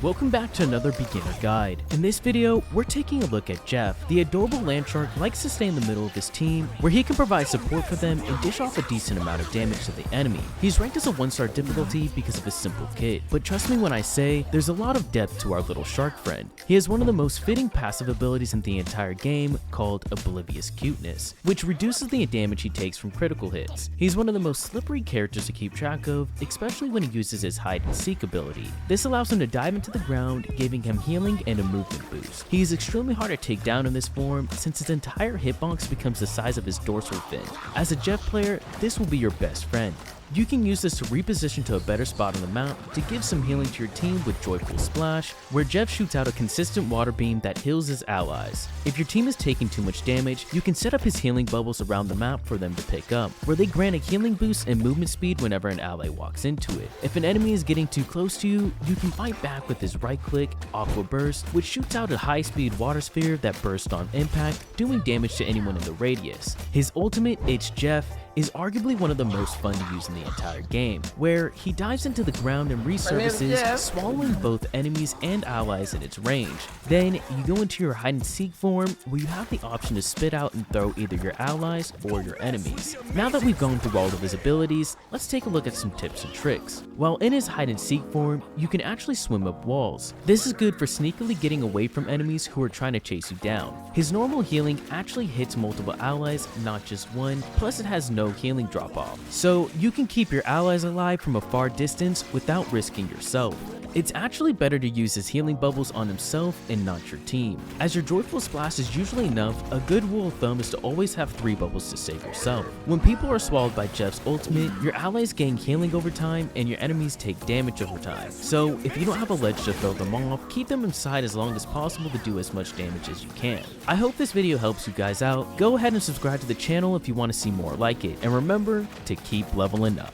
Welcome back to another beginner guide. In this video, we're taking a look at Jeff. The adorable land shark likes to stay in the middle of his team, where he can provide support for them and dish off a decent amount of damage to the enemy. He's ranked as a 1-star difficulty because of his simple kit, but trust me when I say, there's a lot of depth to our little shark friend. He has one of the most fitting passive abilities in the entire game, called Oblivious Cuteness, which reduces the damage he takes from critical hits. He's one of the most slippery characters to keep track of, especially when he uses his hide and seek ability. This allows him to dive into the ground, giving him healing and a movement boost. He is extremely hard to take down in this form since his entire hitbox becomes the size of his dorsal fin. As a Jeff player, this will be your best friend. You can use this to reposition to a better spot on the map to give some healing to your team with Joyful Splash, where Jeff shoots out a consistent water beam that heals his allies. If your team is taking too much damage, you can set up his healing bubbles around the map for them to pick up, where they grant a healing boost and movement speed whenever an ally walks into it. If an enemy is getting too close to you, you can fight back with his right click, Aqua Burst, which shoots out a high speed water sphere that bursts on impact, doing damage to anyone in the radius. His ultimate, It's Jeff, is arguably one of the most fun to use in the entire game, where he dives into the ground and resurfaces, swallowing both enemies and allies in its range. Then you go into your hide and seek form, where you have the option to spit out and throw either your allies or your enemies. Now that we've gone through all of his abilities, let's take a look at some tips and tricks. While in his hide and seek form, you can actually swim up walls. This is good for sneakily getting away from enemies who are trying to chase you down. His normal healing actually hits multiple allies, not just one, plus it has no healing drop off, so you can keep your allies alive from a far distance without risking yourself. It's actually better to use his healing bubbles on himself and not your team. As your Joyful Splash is usually enough, a good rule of thumb is to always have 3 bubbles to save yourself. When people are swallowed by Jeff's ultimate, your allies gain healing over time and your enemies take damage over time. So if you don't have a ledge to throw them off, keep them inside as long as possible to do as much damage as you can. I hope this video helps you guys out. Go ahead and subscribe to the channel if you want to see more like it, and remember to keep leveling up.